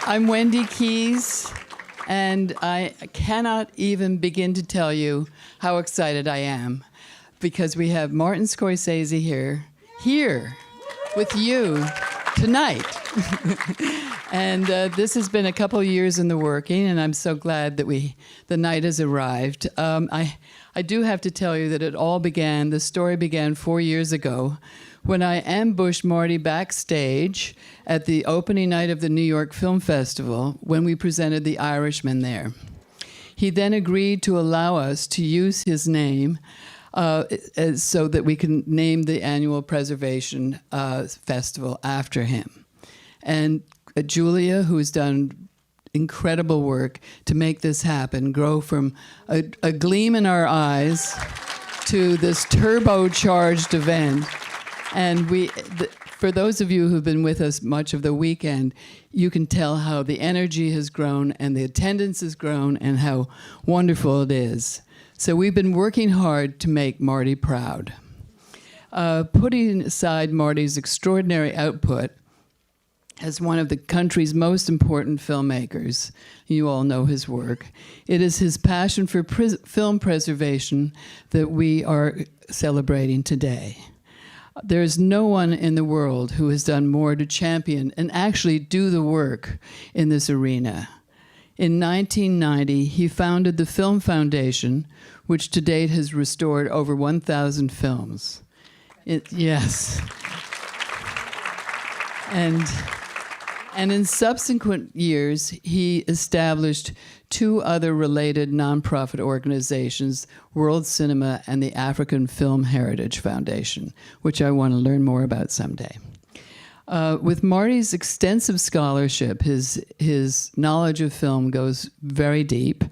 I'm Wendy Keys, and I cannot even begin to tell you how excited I am because we have Martin Scorsese here with you tonight. And this has been a couple of years in the working, and I'm so glad that the night has arrived. I do have to tell you that the story began 4 years ago when I ambushed Marty backstage at the opening night of the New York Film Festival when we presented The Irishman there. He then agreed to allow us to use his name so that we can name the annual preservation festival after him. And Giulia, who's done incredible work to make this happen, grow from a gleam in our eyes to this turbocharged event. And for those of you who've been with us much of the weekend, you can tell how the energy has grown and the attendance has grown and how wonderful it is. So we've been working hard to make Marty proud. Putting aside Marty's extraordinary output as one of the country's most important filmmakers, you all know his work, it is his passion for film preservation that we are celebrating today. There is no one in the world who has done more to champion and actually do the work in this arena. In 1990, he founded the Film Foundation, which to date has restored over 1,000 films. Yes. And in subsequent years, he established two other related nonprofit organizations, World Cinema and the African Film Heritage Foundation, which I want to learn more about someday. With Marty's extensive scholarship, his knowledge of film goes very deep,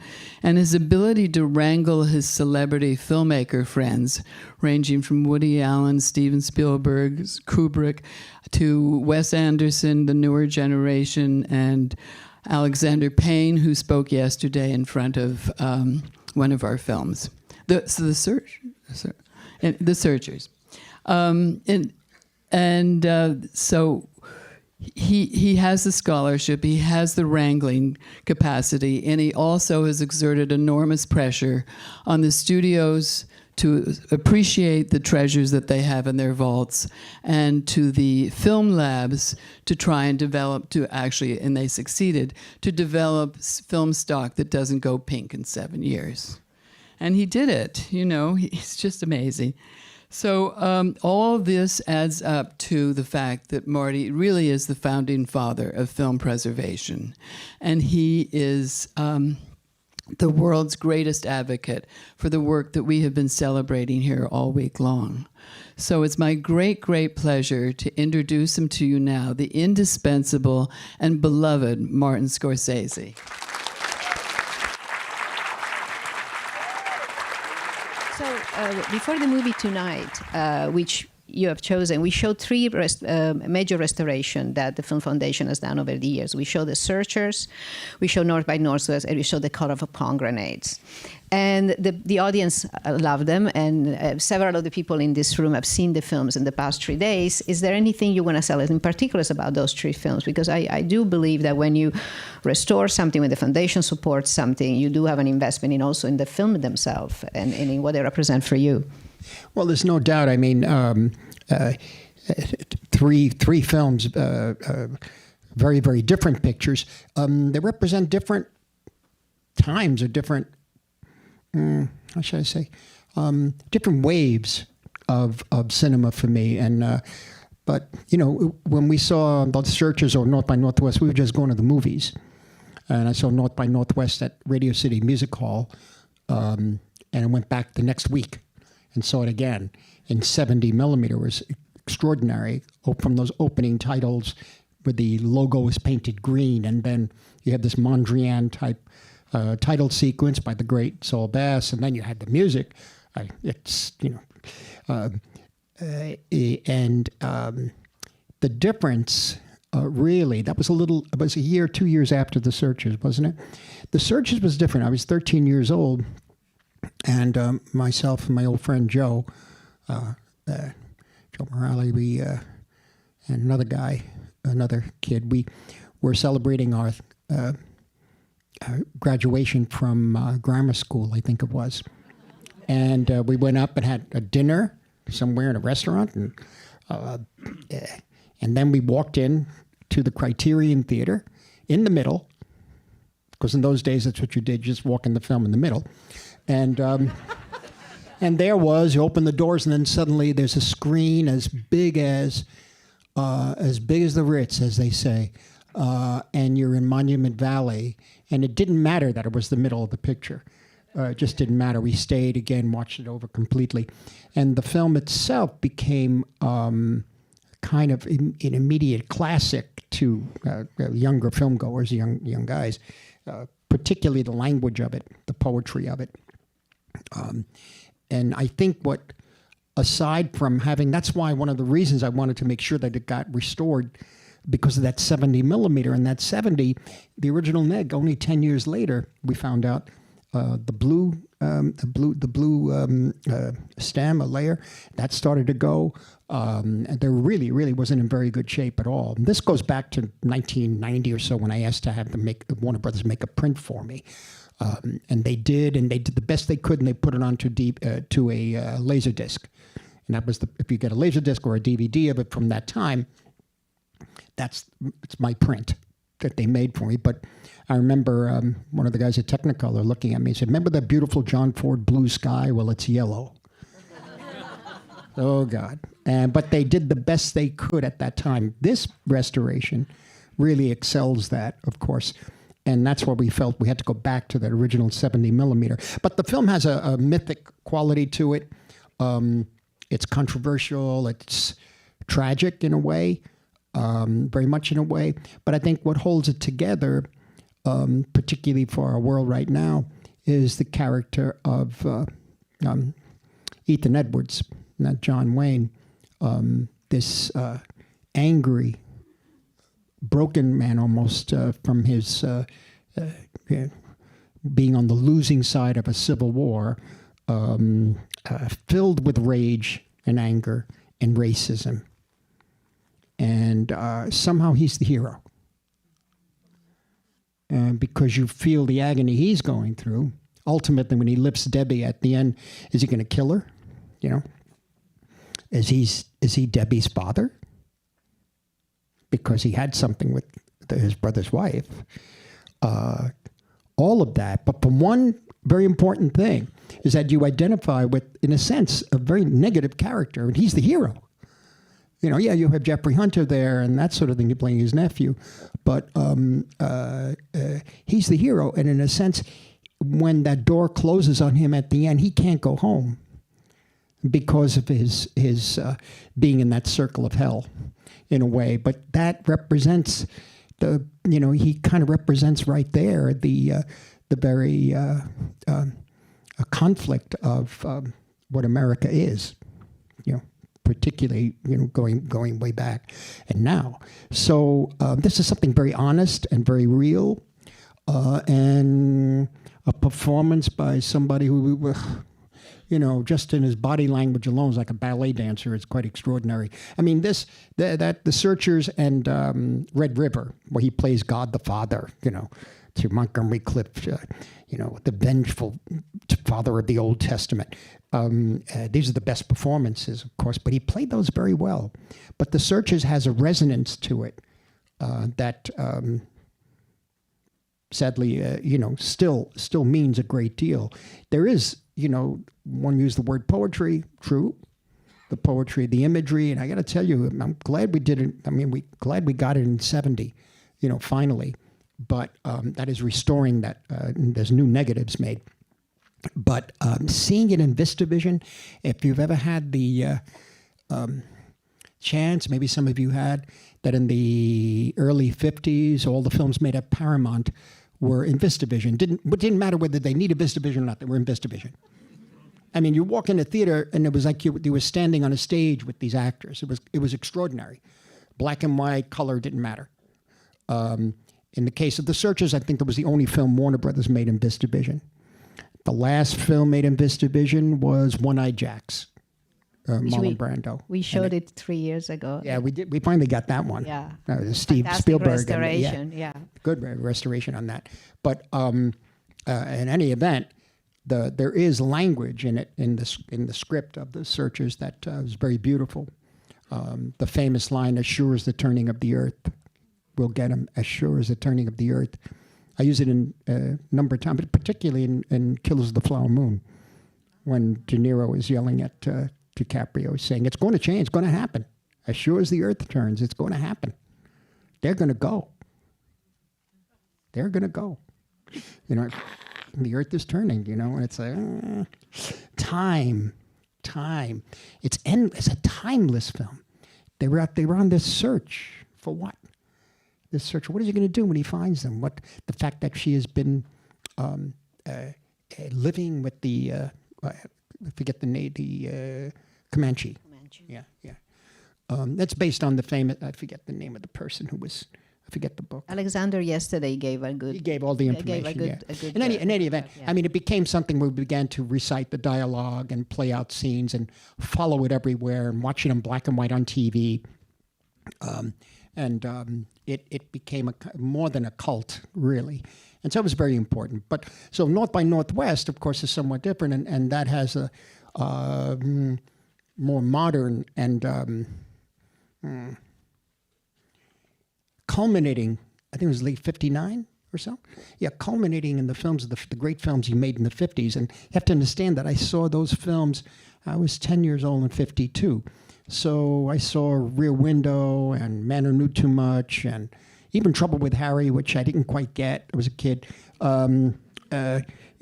and his ability to wrangle his celebrity filmmaker friends, ranging from Woody Allen, Steven Spielberg, Kubrick, to Wes Anderson, the newer generation, and Alexander Payne, who spoke yesterday in front of one of our films, The Searchers. So he has the scholarship, he has the wrangling capacity, and he also has exerted enormous pressure on the studios to appreciate the treasures that they have in their vaults, and to the film labs to try and develop, and they succeeded, to develop film stock that doesn't go pink in 7 years. And he did it, he's just amazing. So all of this adds up to the fact that Marty really is the founding father of film preservation. And he is the world's greatest advocate for the work that we have been celebrating here all week long. So it's my great, great pleasure to introduce him to you now, the indispensable and beloved Martin Scorsese. So before the movie tonight, which you have chosen, we showed three major restorations that the Film Foundation has done over the years. We showed The Searchers, we showed North by Northwest, and we showed The Cut of Palm Grenades. And the audience loved them, and several of the people in this room have seen the films in the past 3 days. Is there anything you want to tell us in particular about those three films? Because I do believe that when you restore something, when the foundation supports something, you do have an investment also in the film themselves and in what they represent for you. Well, there's no doubt. I mean, three films, very, very different pictures. They represent different times or different, how should I say, different waves of cinema for me. And but when we saw The Searchers or North by Northwest, we were just going to the movies, and I saw North by Northwest at Radio City Music Hall, and I went back the next week and saw it again in 70 millimeter. It was extraordinary. From those opening titles where the logo was painted green, and then you had this Mondrian type title sequence by the great Saul Bass, and then you had the music. The difference, really, it was a year, 2 years after The Searchers, wasn't it? The Searchers was different. I was 13 years old, and myself and my old friend Joe Morale, and another guy, another kid, were celebrating our graduation from grammar school, I think it was. And we went up and had a dinner somewhere in a restaurant. And then we walked in to the Criterion Theater in the middle, because in those days that's what you did, you just walk in the film in the middle. And there was, you open the doors, and then suddenly there's a screen as big as the Ritz, as they say, and you're in Monument Valley, and it didn't matter that it was the middle of the picture. It just didn't matter. We stayed again, watched it over completely, and the film itself became kind of an immediate classic to younger filmgoers, young guys, particularly the language of it, the poetry of it. And I think aside from having, that's why one of the reasons I wanted to make sure that it got restored, because of that 70 millimeter. And that 70, the original neg, only 10 years later, we found out the blue stem, a layer, that started to go. And there really wasn't in very good shape at all. And this goes back to 1990 or so, when I asked to have them Warner Brothers make a print for me. And they did the best they could, and they put it onto to a laser disc. And that was if you get a laser disc or a DVD of it from that time, it's my print that they made for me. But I remember one of the guys at Technicolor looking at me and said, "Remember that beautiful John Ford blue sky? Well, it's yellow." Oh God! But they did the best they could at that time. This restoration really excels that, of course. And that's why we felt we had to go back to that original 70 millimeter. But the film has a mythic quality to it. It's controversial. It's tragic in a way, very much in a way. But I think what holds it together, particularly for our world right now, is the character of Ethan Edwards, not John Wayne. This angry, broken man almost from his being on the losing side of a civil war, filled with rage and anger and racism. And somehow he's the hero. And because you feel the agony he's going through, ultimately when he lifts Debbie at the end, is he going to kill her? You know? Is he Debbie's father? Because he had something with his brother's wife. All of that. But the one very important thing is that you identify with, in a sense, a very negative character, and he's the hero. You know, yeah, you have Jeffrey Hunter there and that sort of thing, you're playing his nephew. But he's the hero, and in a sense, when that door closes on him at the end, he can't go home because of his being in that circle of hell, in a way. But that represents he kind of represents right there the very a conflict of what America is, particularly going way back and now. So this is something very honest and very real, and a performance by somebody who, just in his body language alone is like a ballet dancer. It's quite extraordinary. I mean, The Searchers and Red River, where he plays God the Father, to Montgomery Clift, the vengeful father of the Old Testament. These are the best performances, of course, but he played those very well. But The Searchers has a resonance to it that sadly, still means a great deal. There is, one used the word poetry, true. The poetry, the imagery, and I got to tell you, I'm glad we did it. I mean, glad we got it in 70, finally. But that is restoring that. There's new negatives made. But seeing it in VistaVision, if you've ever had the chance, maybe some of you had, that in the early 50s, all the films made at Paramount were in VistaVision. It didn't matter whether they needed VistaVision or not, they were in VistaVision. I mean, you walk in a theater and it was like you were standing on a stage with these actors. It was extraordinary. Black and white, color didn't matter. In the case of The Searchers, I think that was the only film Warner Brothers made in VistaVision. The last film made in VistaVision was One-Eyed Jacks. Marlon Brando. We showed it 3 years ago. Yeah, we did. We finally got that one. Yeah. Steve Fantastic Spielberg. restoration. Yeah. Good restoration on that. But in any event, there is language in it in the script of the Searchers that is very beautiful. The famous line, "As sure as the turning of the earth, we'll get him. As sure as the turning of the earth." I use it in a number of times, but particularly in Killers of the Flower Moon, when De Niro is yelling at DiCaprio, saying, "It's going to change. It's going to happen. As sure as the earth turns, it's going to happen. They're going to go. They're going to go." You know, the earth is turning, you know, and it's like, time. It's endless. It's a timeless film. They were on this search for what? This search. What is he going to do when he finds them? What the fact that she has been living with the I forget the name, the Comanche. Yeah. That's based on the famous. I forget the name of the person who was. I forget the book. Alexander yesterday gave a good. He gave all the information. A good in any event, yeah. I mean, it became something where we began to recite the dialogue and play out scenes and follow it everywhere and watch it in black and white on TV. It became more than a cult, really. And so it was very important. But so North by Northwest, of course, is somewhat different, and that has a more modern and culminating, I think it was late 59 or so. Yeah, culminating in the films, the great films he made in the 50s. And you have to understand that I saw those films, I was 10 years old in 52. So I saw Rear Window and Man Who Knew Too Much and even Trouble with Harry, which I didn't quite get. I was a kid. You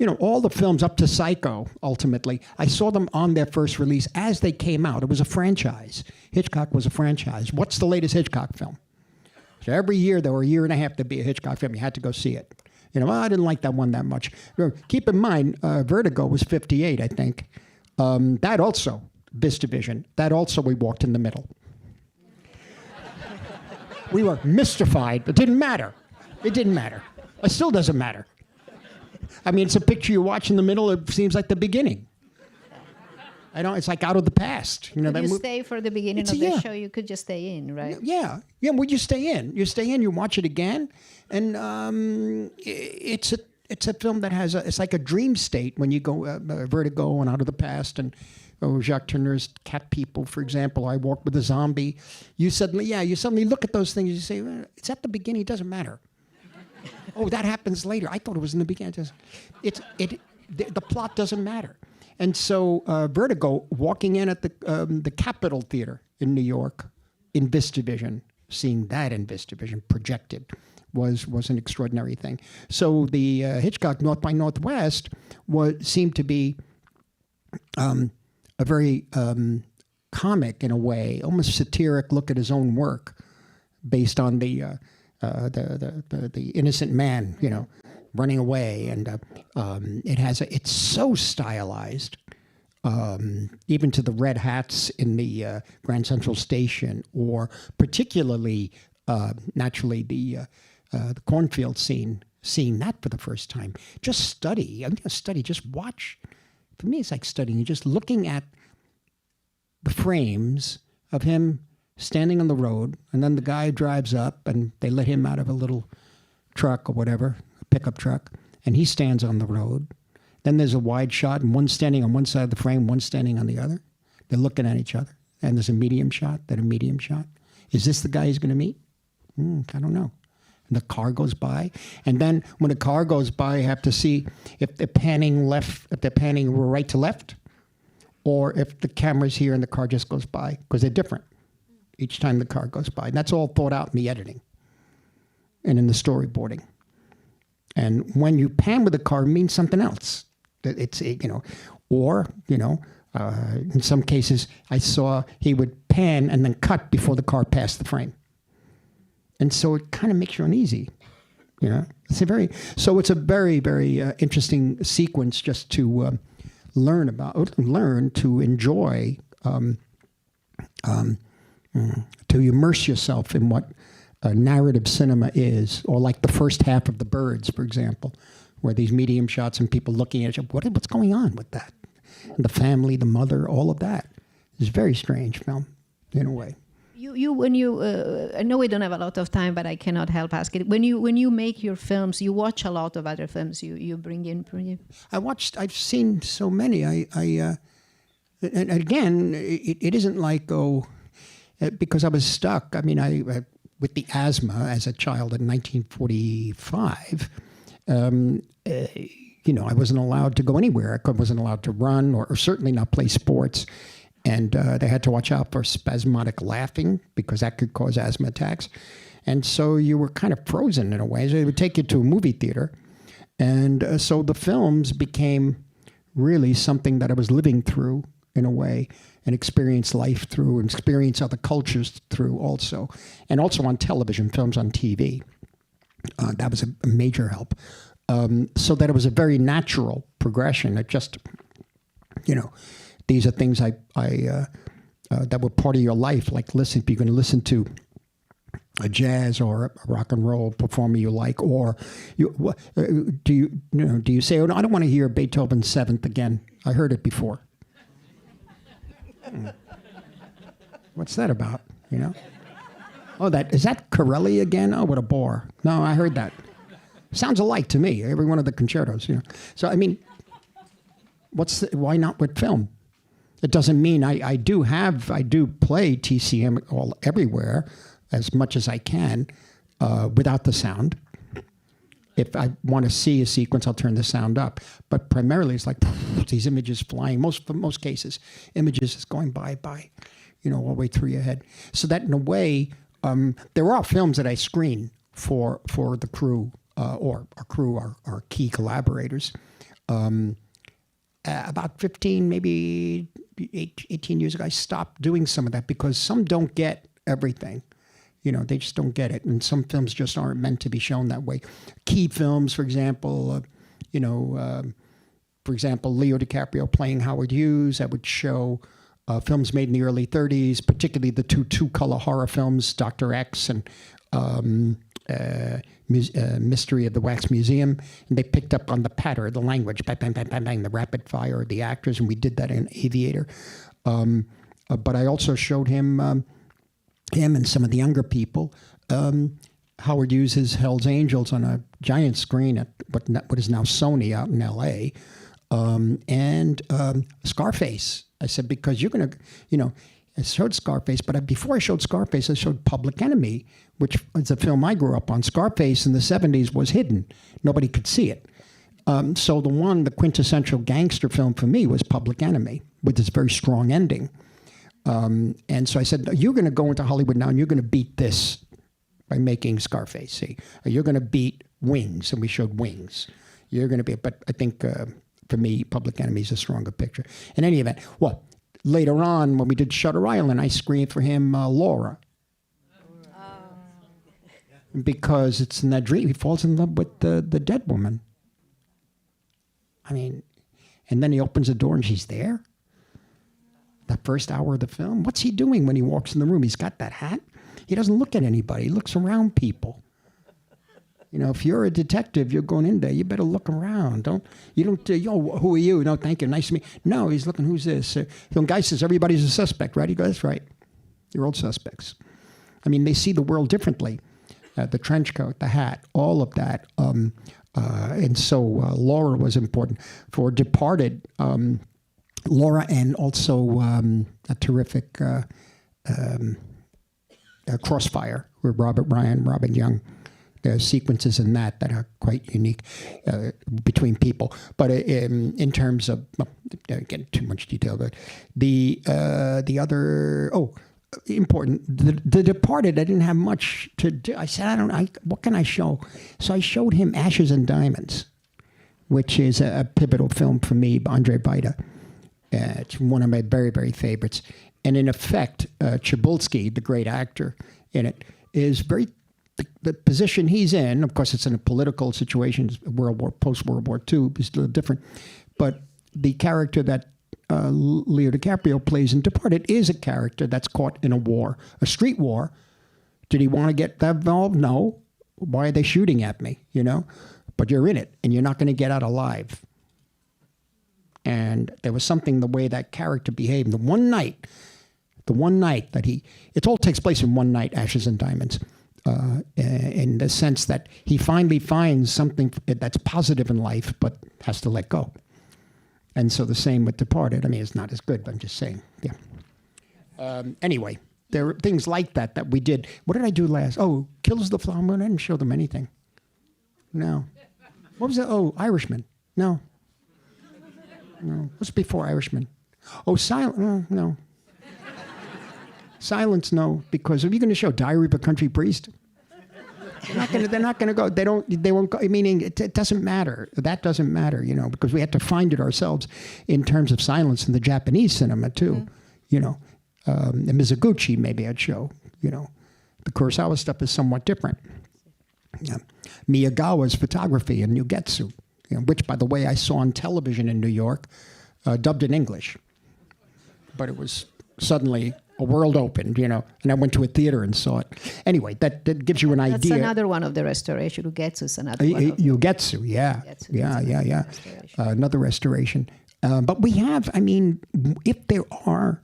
know, all the films up to Psycho, ultimately. I saw them on their first release as they came out. It was a franchise. Hitchcock was a franchise. What's the latest Hitchcock film? So every year, there were a year and a half to be a Hitchcock film. You had to go see it. You know, I didn't like that one that much. Keep in mind, Vertigo was 58, I think. That also, VistaVision, that also we walked in the middle. We were mystified. It didn't matter. It didn't matter. It still doesn't matter. I mean, it's a picture you watch in the middle. It seems like the beginning. It's like out of the past. You know, Could you stay for the beginning of the show? You could just stay in, right? Yeah. Well, you stay in. You watch it again, and it's a film that has it's like a dream state when you go Vertigo and Out of the Past and Jacques Tourneur's Cat People, for example. I Walk with a Zombie. You suddenly look at those things. You say, well, it's at the beginning. It doesn't matter. Oh, that happens later. I thought it was in the beginning. The plot doesn't matter. And so Vertigo, walking in at the Capitol Theater in New York, in VistaVision, seeing that in VistaVision projected was an extraordinary thing. So the Hitchcock North by Northwest seemed to be a very comic in a way, almost satiric look at his own work, based on the innocent man, you know, running away, and it's so stylized, even to the red hats in the Grand Central Station, or particularly naturally the cornfield scene. Seeing that for the first time, just study. Just watch. For me, it's like studying. You're just looking at the frames of him standing on the road, and then the guy drives up, and they let him out of a little truck or whatever, a pickup truck, and he stands on the road. Then there's a wide shot, and one's standing on one side of the frame, one's standing on the other. They're looking at each other, and there's a medium shot, then a medium shot. Is this the guy he's going to meet? I don't know. And the car goes by, and then when the car goes by, you have to see if they're panning right to left, or if the camera's here and the car just goes by, because they're different each time the car goes by. And that's all thought out in the editing and in the storyboarding. And when you pan with the car, it means something else. It's, in some cases, I saw he would pan and then cut before the car passed the frame. And so it kind of makes you uneasy, you know. It's a very very interesting sequence just to learn to enjoy, to immerse yourself in what narrative cinema is, or like the first half of The Birds, for example, where these medium shots and people looking at each other. What's going on with that? And the family, the mother, all of that. It's a very strange film, in a way. When you I know we don't have a lot of time, but I cannot help asking. When you make your films, you watch a lot of other films. You bring in. I've seen so many. And again, it isn't like because I was stuck. I mean, with the asthma as a child in 1945. I wasn't allowed to go anywhere. I wasn't allowed to run or certainly not play sports. And they had to watch out for spasmodic laughing because that could cause asthma attacks. And so you were kind of frozen in a way. So they would take you to a movie theater. And so the films became really something that I was living through in a way and experience life through and experience other cultures through also. And also on television, films on TV. That was a major help. So that it was a very natural progression. It just, these are things that were part of your life. Like if you're going to listen to a jazz or a rock and roll performer you like, or do you say, "Oh, no, I don't want to hear Beethoven's Seventh again. I heard it before." What's that about? Oh, is that Corelli again? Oh, what a bore. No, I heard that. Sounds alike to me. Every one of the concertos. So I mean, why not with film? It doesn't mean I do play TCM everywhere as much as I can without the sound. If I want to see a sequence, I'll turn the sound up. But primarily, it's like these images flying. For most cases, images is going by, all the way through your head. So that in a way, there are films that I screen for the crew or our crew, our key collaborators. About 15, maybe 18 years ago, I stopped doing some of that because some don't get everything. They just don't get it. And some films just aren't meant to be shown that way. Key films, for example, Leo DiCaprio playing Howard Hughes. I would show films made in the early 30s, particularly the two-color horror films, Dr. X and Mystery of the Wax Museum. And they picked up on the patter, the language, bang, bang, bang, bang, bang, the rapid fire of the actors, and we did that in Aviator. But I also showed him and some of the younger people. Howard Hughes' Hell's Angels on a giant screen at what is now Sony out in L.A., and Scarface. I said, because you're going to, I showed Scarface, but before I showed Scarface, I showed Public Enemy, which is a film I grew up on. Scarface in the 70s was hidden. Nobody could see it. So the quintessential gangster film for me was Public Enemy, with this very strong ending. And so I said, you're going to go into Hollywood now and you're going to beat this by making Scarface. See, you're going to beat Wings, and we showed Wings. You're going to be, but I think for me, Public Enemy is a stronger picture. In any event, later on when we did Shutter Island, I screened for him Laura. Because it's in that dream, he falls in love with the dead woman. I mean, and then he opens the door and she's there. That first hour of the film, what's he doing when he walks in the room? He's got that hat. He doesn't look at anybody. He looks around people. If you're a detective, you're going in there, you better look around. Who are you? No, thank you, nice to meet you. No, he's looking, who's this? The guy says, everybody's a suspect, right? He goes, that's right. You're all suspects. I mean, they see the world differently. The trench coat, the hat, all of that. And so Laura was important. For Departed, Laura, and also a terrific Crossfire with Robert Ryan, Robin Young. There are sequences in that are quite unique between people. But in terms of, getting too much detail, but the other, important, the Departed, I didn't have much to do. I said, what can I show? So I showed him Ashes and Diamonds, which is a pivotal film for me by Andre Bida. It's one of my very, very favorites. And in effect, Chabulski, the great actor in it, is very, the position he's in, of course it's in a political situation, post-World War II, is a little different. But the character that Leo DiCaprio plays in Departed is a character that's caught in a war, a street war. Did he want to get that involved? No. Why are they shooting at me? But you're in it, and you're not going to get out alive. And there was something, the way that character behaved. The one night The one night that it all takes place in one night, Ashes and Diamonds, in the sense that he finally finds something that's positive in life, but has to let go. And so the same with Departed. I mean, it's not as good, but I'm just saying, yeah. Anyway, there are things like that we did. What did I do last? Oh, Kills the Flower Moon. I didn't show them anything. No. What was it? Oh, Irishman. No. What's before Irishman? Oh, Silence. No. Silence, no, because if you're going to show Diary of a Country Priest, they're not going to go. They won't go. Meaning, it doesn't matter. That doesn't matter, because we had to find it ourselves in terms of silence in the Japanese cinema too, And Mizoguchi, maybe I'd show, The Kurosawa stuff is somewhat different. Yeah. Miyagawa's photography in Nugetsu, which, by the way, I saw on television in New York, dubbed in English. But it was suddenly a world opened, and I went to a theater and saw it. Anyway, that gives you an idea. That's another one of the restoration. Ugetsu is another one. Ugetsu, yeah. Yeah. Another restoration. But we have, if there are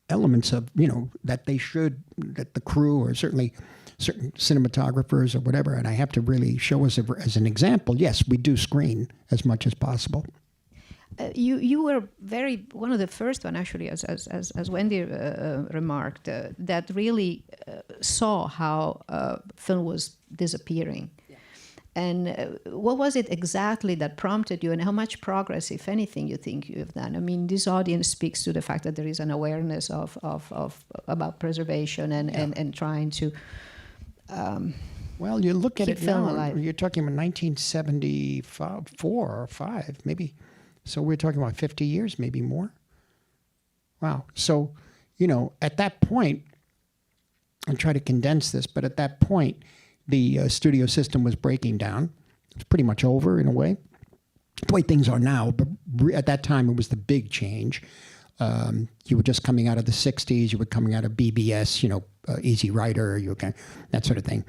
elements of, that the crew or certainly certain cinematographers or whatever, and I have to really show us as an example, yes, we do screen as much as possible. You were one of the first one, actually, as Wendy remarked, that really saw how film was disappearing. Yeah. And what was it exactly that prompted you, and how much progress, if anything, you think you have done? This audience speaks to the fact that there is an awareness of about preservation and trying to. Well, you look at it now. Alive. You're talking about 1974 or 5, maybe. So we're talking about 50 years, maybe more. Wow. So, at that point, I'll try to condense this, but at that point, the studio system was breaking down. It's pretty much over in a way. The way things are now, but at that time, it was the big change. You were just coming out of the 60s. You were coming out of BBS, Easy Rider, that sort of thing.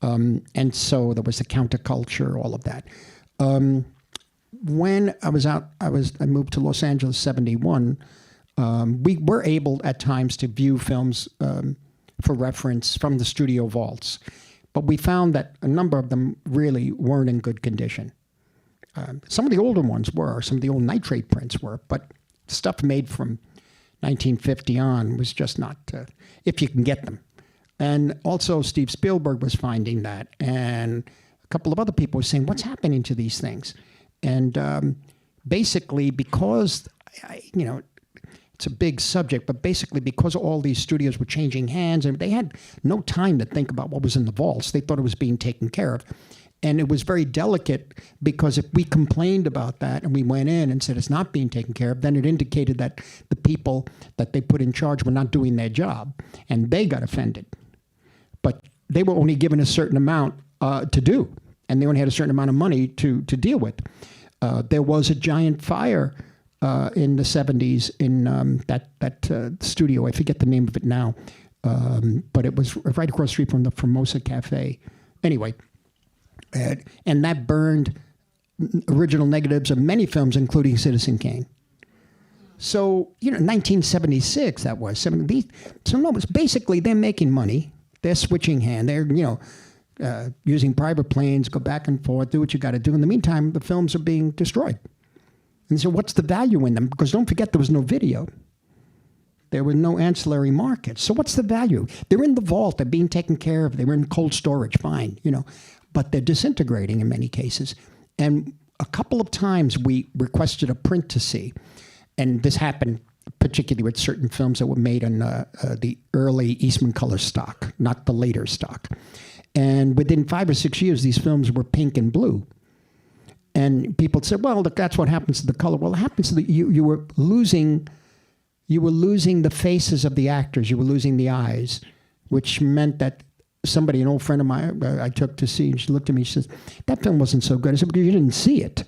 And so there was the counterculture, all of that. When I was out, I moved to Los Angeles, 71. We were able at times to view films for reference from the studio vaults, but we found that a number of them really weren't in good condition. Some of the older ones were, some of the old nitrate prints were, but stuff made from 1950 on was just not, if you can get them. And also Steve Spielberg was finding that, and a couple of other people were saying, what's happening to these things? And basically, because, it's a big subject, but basically because all these studios were changing hands, and they had no time to think about what was in the vaults. They thought it was being taken care of. And it was very delicate, because if we complained about that and we went in and said it's not being taken care of, then it indicated that the people that they put in charge were not doing their job, and they got offended. But they were only given a certain amount to do, and they only had a certain amount of money to deal with. There was a giant fire in the 70s in that studio. I forget the name of it now, but it was right across the street from the Formosa Cafe. Anyway, and that burned original negatives of many films, including Citizen Kane. So, 1976, that was. So no, it's basically they're making money. They're switching hand. They're, using private planes, go back and forth, do what you got to do. In the meantime, the films are being destroyed. And so what's the value in them? Because don't forget, there was no video. There were no ancillary markets. So what's the value? They're in the vault. They're being taken care of. They're in cold storage, fine, But they're disintegrating in many cases. And a couple of times we requested a print to see. And this happened particularly with certain films that were made on the early Eastman color stock, not the later stock. And within 5 or 6 years, these films were pink and blue. And people said, well, look, that's what happens to the color. Well, it happens to you were losing the faces of the actors. You were losing the eyes, which meant that somebody, an old friend of mine, I took to see, and she looked at me, she says, that film wasn't so good. I said, because you didn't see it.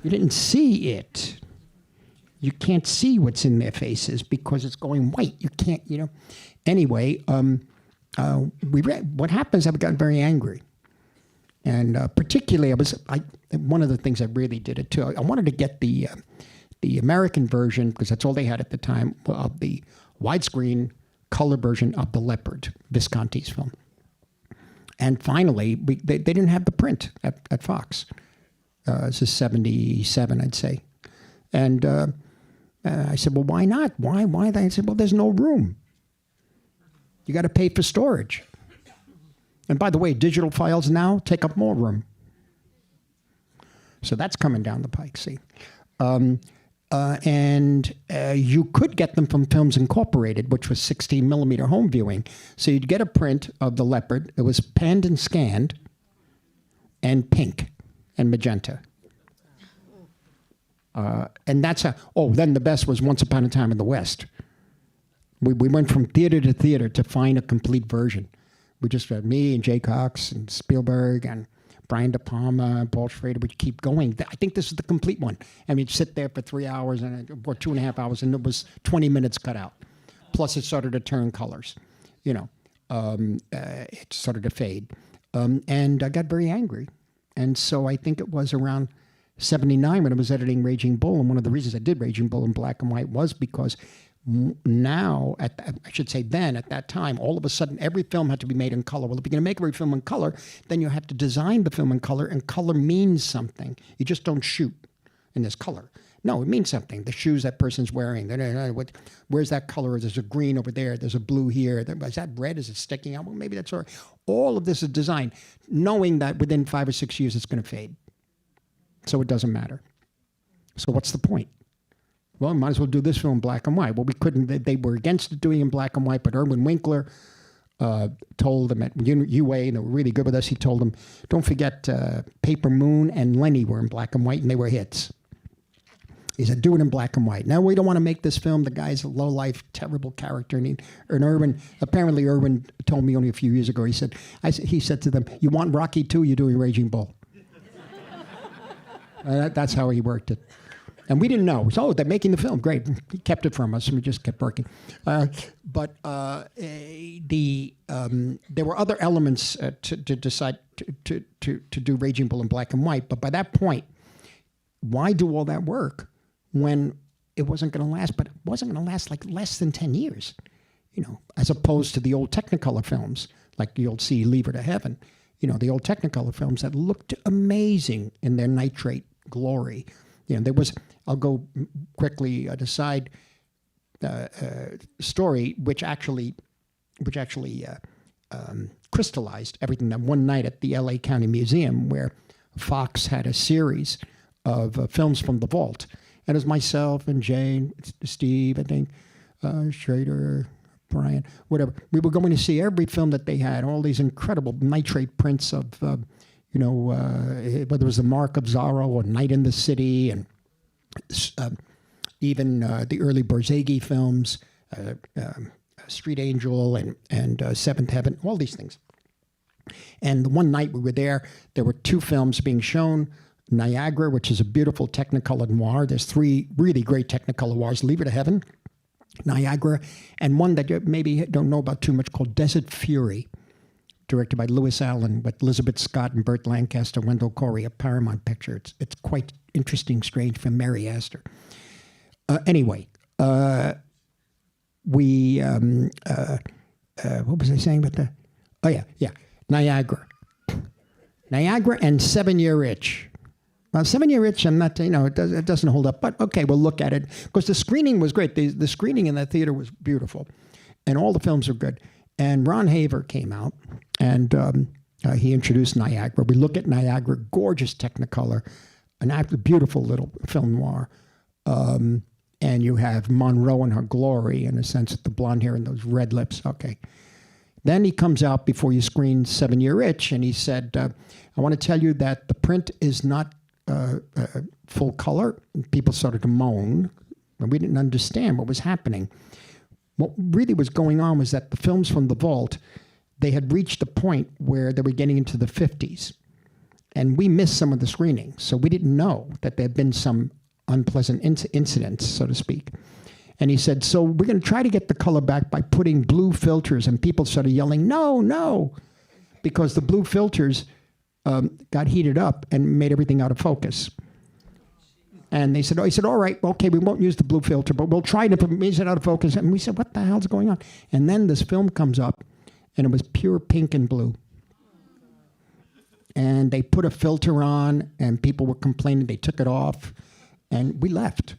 You didn't see it. You can't see what's in their faces because it's going white. You can't, Anyway, what happens, I've gotten very angry. And particularly, one of the things I really did it too, I wanted to get the American version, because that's all they had at the time, of the widescreen color version of The Leopard, Visconti's film. And finally, they didn't have the print at Fox. This is 77, I'd say. And I said, well, why not? Why? They said, well, there's no room. You got to pay for storage. And by the way, digital files now take up more room. So that's coming down the pike, see. And you could get them from Films Incorporated, which was 16 millimeter home viewing. So you'd get a print of The Leopard. It was panned and scanned, and pink and magenta. And that's how, then the best was Once Upon a Time in the West. We went from theater to theater to find a complete version. We just had me and Jay Cox and Spielberg and Brian De Palma, Paul Schrader, would keep going. I think this is the complete one. I mean, sit there for 3 hours or 2.5 hours, and it was 20 minutes cut out. Plus, it started to turn colors. It started to fade. And I got very angry. And so I think it was around 79 when I was editing Raging Bull. And one of the reasons I did Raging Bull in black and white was because now, at that time, all of a sudden, every film had to be made in color. Well, if you're going to make every film in color, then you have to design the film in color, and color means something. You just don't shoot in this color. No, it means something. The shoes that person's wearing, where's that color? There's a green over there. There's a blue here. Is that red? Is it sticking out? Well, maybe that's all right. All of this is designed, knowing that within 5 or 6 years, it's going to fade. So it doesn't matter. So what's the point? Well, might as well do this film in black and white. Well, we couldn't. They were against doing it in black and white, but Erwin Winkler told them at UA, and they were really good with us, he told them, don't forget Paper Moon and Lenny were in black and white, and they were hits. He said, do it in black and white. Now, we don't want to make this film. The guy's a low-life, terrible character. And Erwin told me only a few years ago, he said to them, you want Rocky 2, you're doing Raging Bull. That's how he worked it. And we didn't know. So, they're making the film. Great. He kept it from us, and we just kept working. But there were other elements to decide to do Raging Bull in black and white. But by that point, why do all that work when it wasn't going to last? But it wasn't going to last like less than 10 years, as opposed to the old Technicolor films, like you'll see Leave Her to Heaven. The old Technicolor films that looked amazing in their nitrate glory. There was, I'll go quickly aside, story which actually crystallized everything. That one night at the LA County Museum, where Fox had a series of films from the vault, and it was myself and Jane, Steve, I think, Schrader, Brian, whatever. We were going to see every film that they had, all these incredible nitrate prints of, whether it was The Mark of Zorro or Night in the City, and even the early Borzage films, Street Angel and Seventh Heaven, all these things. And one night we were there were 2 films being shown. Niagara, which is a beautiful Technicolor noir. There's 3 really great Technicolor noirs. Leave It to Heaven, Niagara, and one that you maybe don't know about too much called Desert Fury, directed by Lewis Allen with Elizabeth Scott and Burt Lancaster, Wendell Corey, a Paramount picture. It's quite interesting, strange from Mary Astor. Anyway, we, what was I saying about that? Oh, yeah, Niagara. Niagara and 7 Year Itch. Well, 7 Year Itch, I'm not, it doesn't hold up, but okay, we'll look at it. Because the screening was great. The screening in that theater was beautiful. And all the films were good. And Ron Haver came out, and he introduced Niagara. We look at Niagara, gorgeous Technicolor, an beautiful little film noir. And you have Monroe in her glory, in a sense, with the blonde hair and those red lips. Okay. Then he comes out before you screen 7 Year Itch, and he said, I want to tell you that the print is not full color. And people started to moan, and we didn't understand what was happening. What really was going on was that the films from the vault, they had reached a point where they were getting into the 50s. And we missed some of the screenings, so we didn't know that there had been some unpleasant incidents, so to speak. And he said, so we're going to try to get the color back by putting blue filters. And people started yelling, no, because the blue filters got heated up and made everything out of focus. And they said, he said, all right, okay, we won't use the blue filter, but we'll try to use it out of focus. And we said, what the hell's going on? And then this film comes up, and it was pure pink and blue. And they put a filter on, and people were complaining. They took it off, and we left.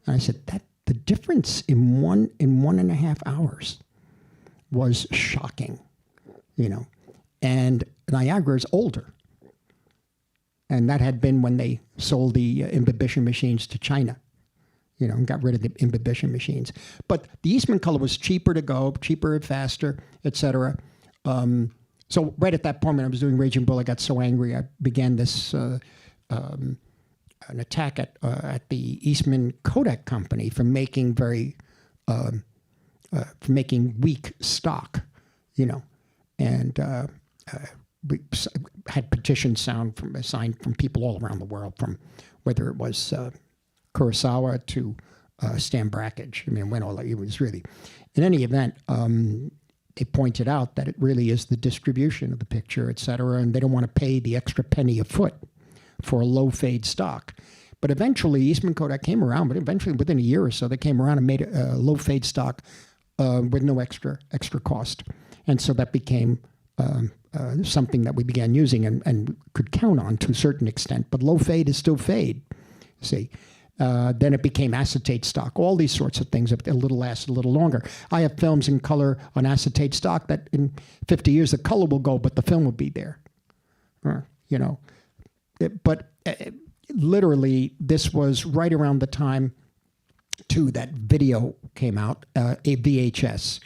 And I said, the difference in 1.5 hours was shocking, And Niagara is older. And that had been when they sold the imbibition machines to China, and got rid of the imbibition machines. But the Eastman color was cheaper to go, cheaper and faster, et cetera. So right at that point when I was doing Raging Bull, I got so angry, I began this an attack at the Eastman Kodak company for making for making weak stock, and we had petitions signed from people all around the world, from whether it was Kurosawa to Stan Brakhage. It was really, in any event, they pointed out that it really is the distribution of the picture, et cetera, and they don't want to pay the extra penny a foot for a low fade stock. But eventually, Eastman Kodak came around, but eventually within a year or so, they came around and made a low fade stock with no extra cost. And so that became something that we began using and could count on to a certain extent. But low fade is still fade, see. Then it became acetate stock. All these sorts of things have lasted a little longer. I have films in color on acetate stock that in 50 years the color will go, but the film will be there. Literally, this was right around the time, too, that video came out, a VHS.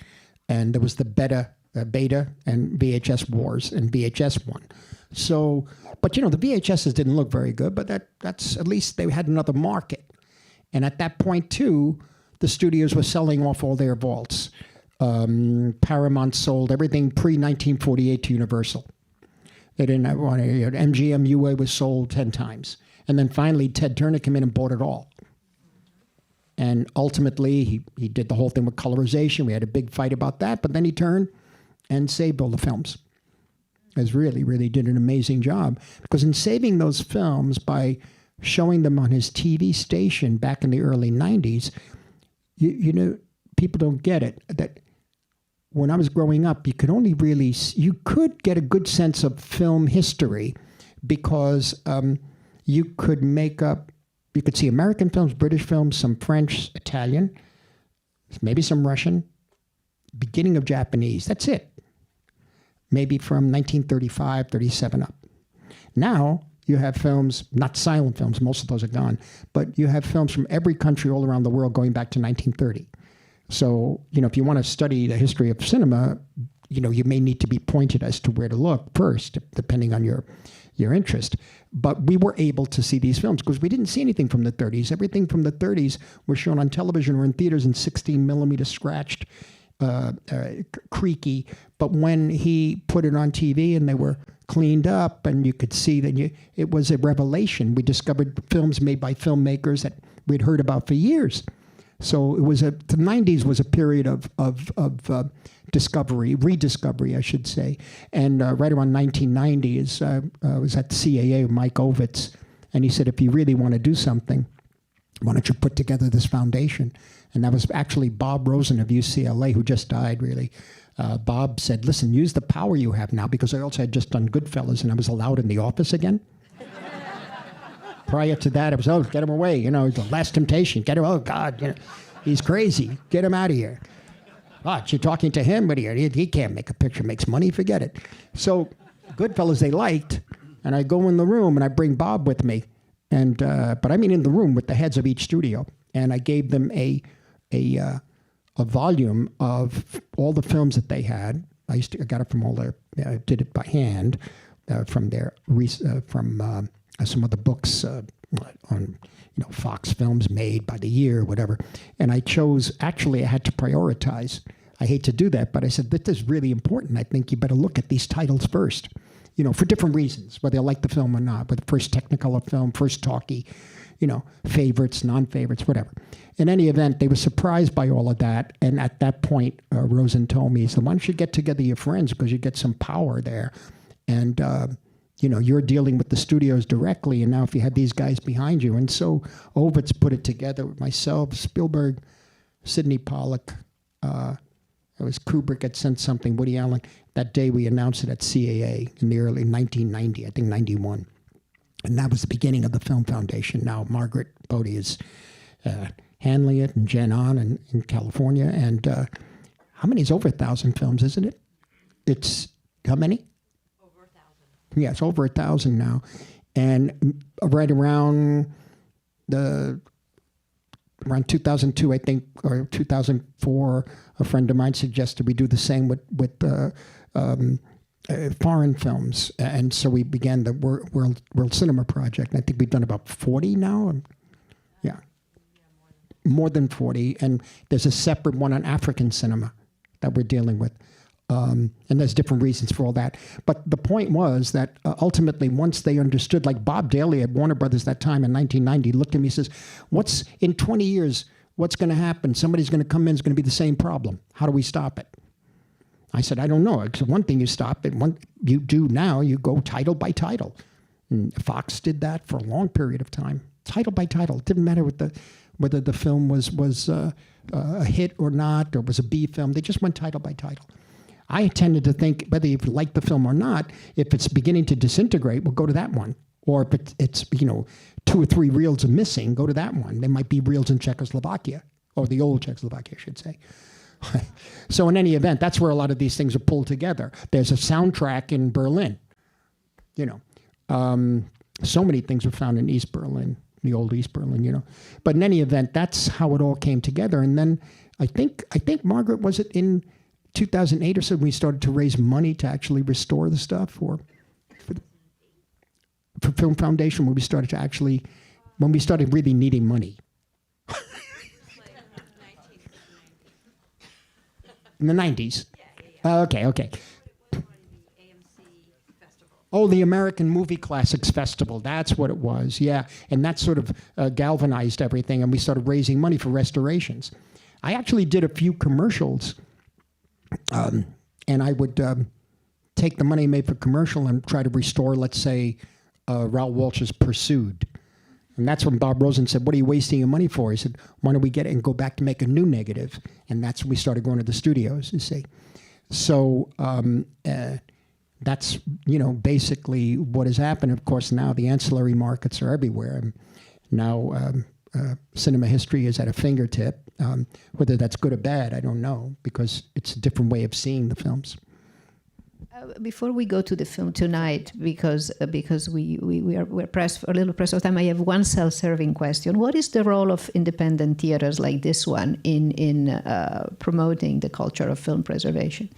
And there was the beta and VHS wars, and VHS won. So, but the VHSs didn't look very good, but that's at least they had another market. And at that point, too, the studios were selling off all their vaults. Paramount sold everything pre-1948 to Universal. They didn't have one. MGM UA was sold 10 times. And then finally, Ted Turner came in and bought it all. And ultimately, he did the whole thing with colorization. We had a big fight about that, but then he turned and saved all the films. Has really, really did an amazing job. Because in saving those films by showing them on his TV station back in the early 90s, people don't get it. That when I was growing up, you could get a good sense of film history because you could see American films, British films, some French, Italian, maybe some Russian, beginning of Japanese. That's it. Maybe from 1935, 37 up. Now, you have films, not silent films, most of those are gone, but you have films from every country all around the world going back to 1930. So, if you want to study the history of cinema, you may need to be pointed as to where to look first, depending on your interest. But we were able to see these films because we didn't see anything from the 30s. Everything from the 30s was shown on television or in theaters in 16 millimeter scratched, creaky. But when he put it on TV and they were cleaned up and you could see that it was a revelation. We discovered films made by filmmakers that we'd heard about for years. So the 90s was a period of discovery, rediscovery, I should say. And right around 1990 I was at the CAA with Mike Ovitz, and he said, if you really want to do something, why don't you put together this foundation? And that was actually Bob Rosen of UCLA, who just died, really. Bob said, listen, use the power you have now, because I also had just done Goodfellas, and I was allowed in the office again. Prior to that, it was, get him away, The Last Temptation, get him, oh, God, he's crazy, get him out of here. What, you're talking to him, but he can't make a picture, makes money, forget it. So Goodfellas they liked, and I go in the room, and I bring Bob with me, and but I mean in the room with the heads of each studio, and I gave them a volume of all the films that they had. I got it from all their, I did it by hand, from some of the books on, Fox films made by the year, whatever. And I chose, actually I had to prioritize. I hate to do that, but I said, this is really important. I think you better look at these titles first, for different reasons, whether you like the film or not, but first Technicolor film, first talkie, favorites, non-favorites, whatever. In any event, they were surprised by all of that. And at that point, Rosen told me, he said, why don't you get together your friends, because you get some power there. And you're dealing with the studios directly, and now if you have these guys behind you, and so Ovitz put it together with myself, Spielberg, Sidney Pollack. It was Kubrick had sent something, Woody Allen. That day we announced it at CAA in the early 1990, I think 91. And that was the beginning of the Film Foundation. Now Margaret Bodie is handling it, and Jen On in California. And how many is over 1,000 films, isn't it? It's, how many? Over 1,000. Yeah, it's over 1,000 now. And right around 2002, I think, or 2004, a friend of mine suggested we do the same with foreign films. And so we began the World Cinema Project. And I think we've done about 40 now. Yeah. More than 40. And there's a separate one on African cinema that we're dealing with. And there's different reasons for all that. But the point was that ultimately, once they understood, like Bob Daly at Warner Brothers that time in 1990, looked at me and says, in 20 years, what's going to happen? Somebody's going to come in, it's going to be the same problem. How do we stop it? I said, I don't know. It's one thing you stop it. One you do now, you go title by title. And Fox did that for a long period of time. Title by title. It didn't matter whether the film was a hit or not, or was a B film. They just went title by title. I tended to think, whether you like the film or not, if it's beginning to disintegrate, we'll go to that one. Or if it's 2 or 3 reels are missing, go to that one. There might be reels in Czechoslovakia, or the old Czechoslovakia, I should say. So in any event, that's where a lot of these things are pulled together. There's a soundtrack in Berlin. So many things were found in East Berlin, the old East Berlin, But in any event, that's how it all came together. And then I think Margaret, was it in 2008 or so, we started to raise money to actually restore the stuff for Film Foundation, when we started really needing money. In the 90s? Yeah. Okay. Oh, the American Movie Classics Festival. That's what it was, yeah. And that sort of galvanized everything, and we started raising money for restorations. I actually did a few commercials, and I would take the money made for commercial and try to restore, let's say, Raoul Walsh's Pursued. And that's when Bob Rosen said, what are you wasting your money for? He said, why don't we get it and go back to make a new negative? And that's when we started going to the studios, you see. So that's, basically what has happened. Of course, now the ancillary markets are everywhere. And now cinema history is at a fingertip. Whether that's good or bad, I don't know, because it's a different way of seeing the films. Before we go to the film tonight, because we're pressed, a little pressed for time, I have one self-serving question. What is the role of independent theaters like this one in promoting the culture of film preservation?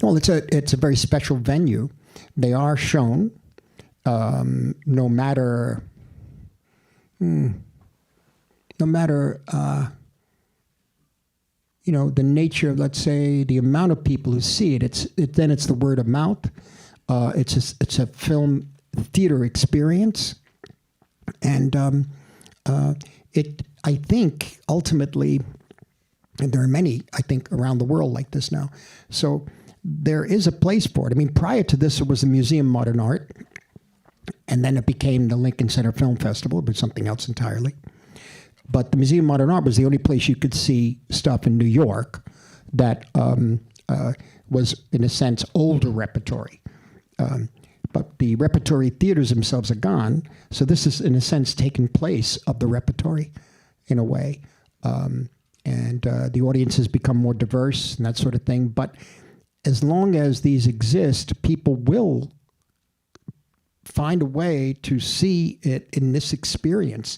Well, it's a very special venue. They are shown, no matter the nature of, let's say, the amount of people who see it. Then it's the word of mouth. It's a film theater experience, and I think ultimately, and there are many, I think, around the world like this now. So there is a place for it. I mean, prior to this, it was the Museum of Modern Art, and then it became the Lincoln Center Film Festival, but something else entirely. But the Museum of Modern Art was the only place you could see stuff in New York that was, in a sense, older repertory. But the repertory theaters themselves are gone. So this is, in a sense, taken place of the repertory in a way. And the audience has become more diverse and that sort of thing. But as long as these exist, people will find a way to see it in this experience.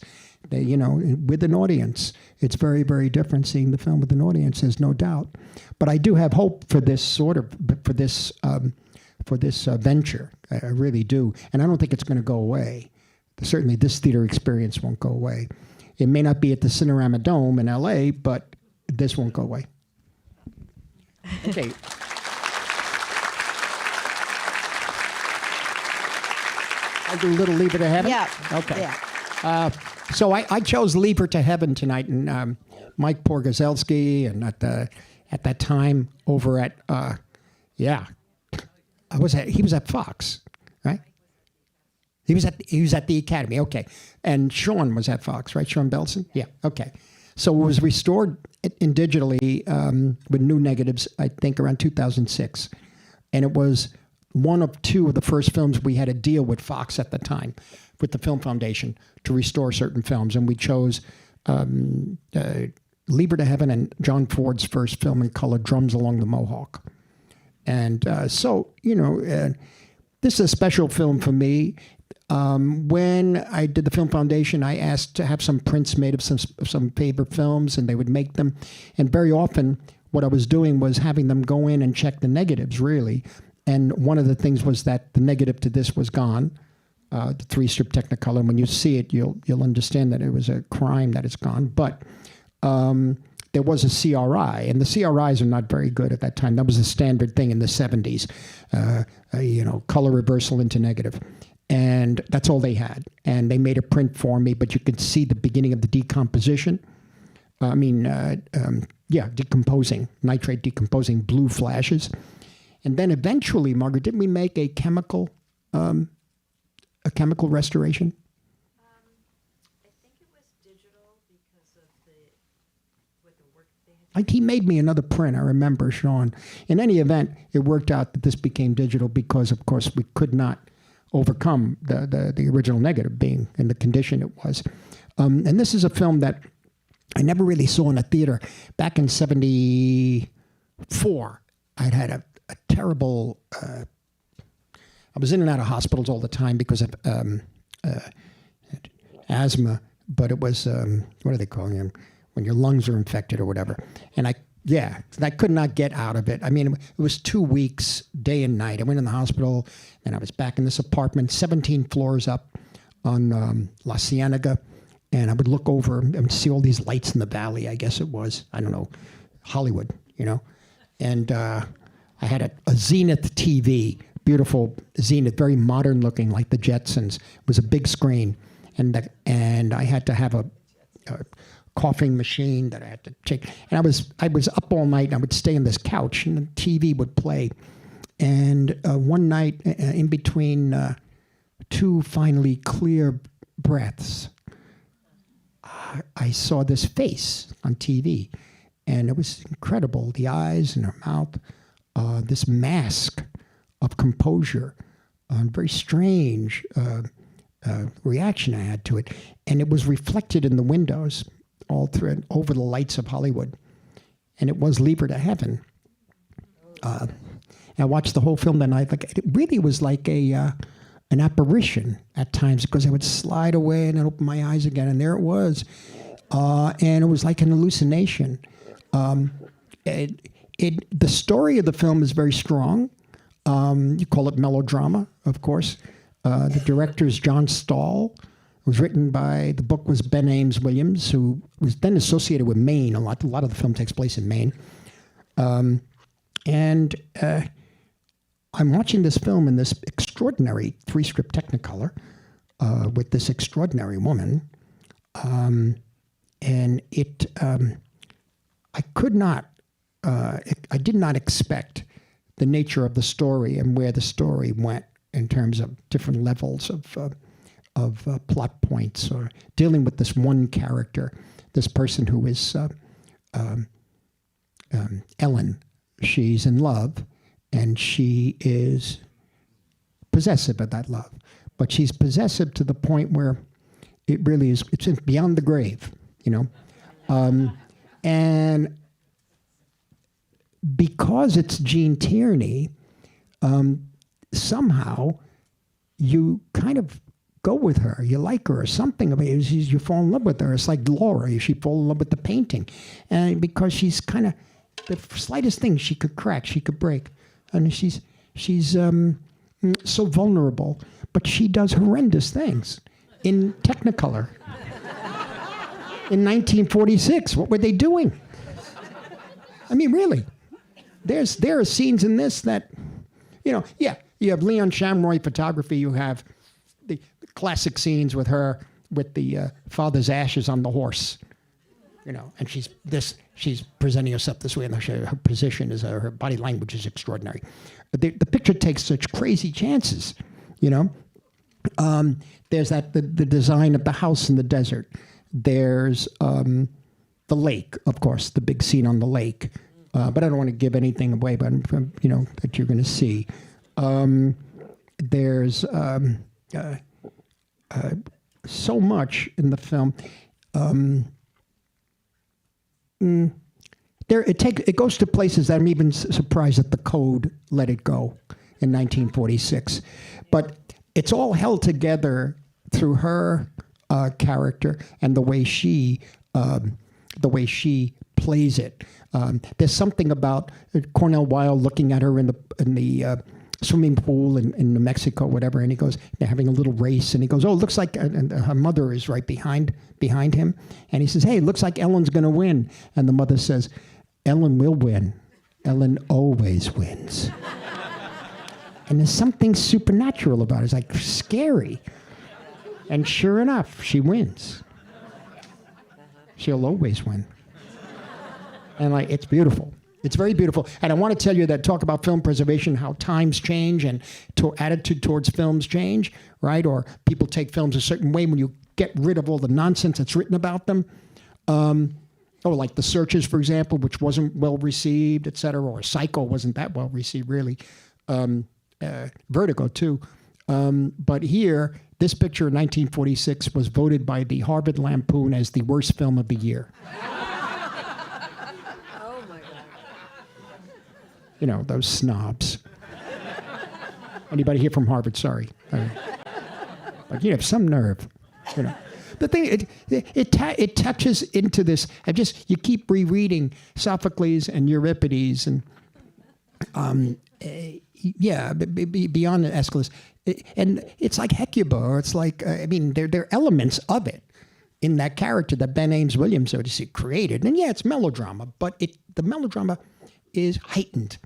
With an audience. It's very, very different seeing the film with an audience, there's no doubt. But I do have hope for this venture. I really do. And I don't think it's going to go away. Certainly this theater experience won't go away. It may not be at the Cinerama Dome in LA, but this won't go away. Okay. I'll do a little Leave It to Heaven? Yeah. Okay. Yeah. So I chose Leave Her to Heaven tonight, and Mike Porgazelski, and at that time over at he was at Fox. He was at the Academy. Okay, and Sean was at Fox, right? Sean Belson. Yeah. Okay. So it was restored in digitally with new negatives, I think, around 2006, and it was one of two of the first films we had a deal with Fox at the time, with the Film Foundation, to restore certain films, and we chose Lieber to Heaven and John Ford's first film in color, Drums Along the Mohawk. And so, this is a special film for me. When I did the Film Foundation, I asked to have some prints made of some favorite films, and they would make them. And very often, what I was doing was having them go in and check the negatives, really. And one of the things was that the negative to this was gone, the 3-strip Technicolor. And when you see it, you'll understand that it was a crime that it's gone. But there was a CRI, and the CRIs are not very good at that time. That was a standard thing in the 70s, color reversal into negative. And that's all they had. And they made a print for me, but you could see the beginning of the decomposition. Decomposing, nitrate decomposing, blue flashes. And then eventually, Margaret, didn't we make a chemical restoration? I think it was digital because of the work they had. He made me another print, I remember, Sean. In any event, it worked out that this became digital because, of course, we could not overcome the original negative being in the condition it was. And this is a film that I never really saw in a theater. Back in 74, I'd had a terrible... I was in and out of hospitals all the time because of asthma, but it was, what are they calling them? When your lungs are infected or whatever. And I could not get out of it. I mean, it was 2 weeks, day and night. I went in the hospital, and I was back in this apartment, 17 floors up on La Cienega, and I would look over and see all these lights in the valley, I guess it was. I don't know, Hollywood, And I had a Zenith TV, beautiful Zenith, very modern looking, like the Jetsons. It was a big screen, and I had to have a coughing machine that I had to take. And I was up all night, and I would stay on this couch, and the TV would play. And one night, in between two finally clear breaths, I saw this face on TV, and it was incredible. The eyes and her mouth, this mask of composure, very strange reaction I had to it. And it was reflected in the windows all through and over the lights of Hollywood. And it was Lieber to Heaven. And I watched the whole film that night. Like, it really was like an apparition at times, because I would slide away and then open my eyes again, and there it was. And it was like an hallucination. The story of the film is very strong. You call it melodrama, of course. The director is John Stahl. It was written by, the book was Ben Ames Williams, who was then associated with Maine. A lot of the film takes place in Maine. And I'm watching this film in this extraordinary 3-strip Technicolor with this extraordinary woman. And it, I did not expect the nature of the story and where the story went in terms of different levels of plot points, or dealing with this one character, this person who is Ellen. She's in love, and she is possessive of that love. But she's possessive to the point where it really is, it's beyond the grave, And because it's Gene Tierney, somehow you kind of go with her. You like her or something. I mean, you fall in love with her. It's like Laura. She fall in love with the painting. And because she's kind of, the slightest thing she could crack, she could break. And she's so vulnerable. But she does horrendous things in Technicolor. In 1946, what were they doing? I mean, really. There are scenes in this that, you have Leon Shamroy photography. You have the classic scenes with her with the father's ashes on the horse, and she's presenting herself this way, and her position is, her body language is extraordinary. But the picture takes such crazy chances, There's the design of the house in the desert. There's the lake, of course, the big scene on the lake. But I don't want to give anything away, but that you're going to see. There's so much in the film. It goes to places that I'm even surprised that the code let it go in 1946. But it's all held together through her character and the way she plays it. There's something about Cornel Wilde looking at her in the swimming pool in New Mexico, whatever, and he goes, they're having a little race, and he goes, oh, it looks like, and her mother is right behind him, and he says, hey, it looks like Ellen's going to win, and the mother says, Ellen will win. Ellen always wins. And there's something supernatural about it. It's like scary. And sure enough, she wins. She'll always win. And it's beautiful. It's very beautiful. And I want to tell you that talk about film preservation, how times change and attitude towards films change, right? Or people take films a certain way when you get rid of all the nonsense that's written about them. Or like The Searchers, for example, which wasn't well received, et cetera. Or Psycho wasn't that well received, really. Vertigo, too. But here, this picture in 1946 was voted by the Harvard Lampoon as the worst film of the year. Oh my God. You know, those snobs. Anybody here from Harvard? Sorry. But you have some nerve, you know. The thing, it touches into this. You keep rereading Sophocles and Euripides and beyond the Aeschylus, and it's like Hecuba, or it's like there are elements of it in that character that Ben Ames Williams created, and it's melodrama, but the melodrama is heightened,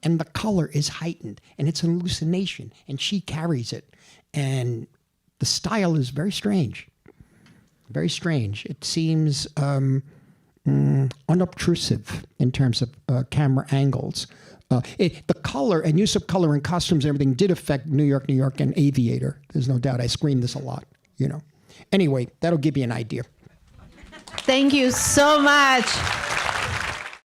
and the color is heightened, and it's an hallucination, and she carries it, and the style is very strange. Very strange. It seems unobtrusive in terms of camera angles. The color and use of color and costumes and everything did affect New York, and Aviator. There's no doubt. I screened this a lot, you know. Anyway, that'll give you an idea. Thank you so much.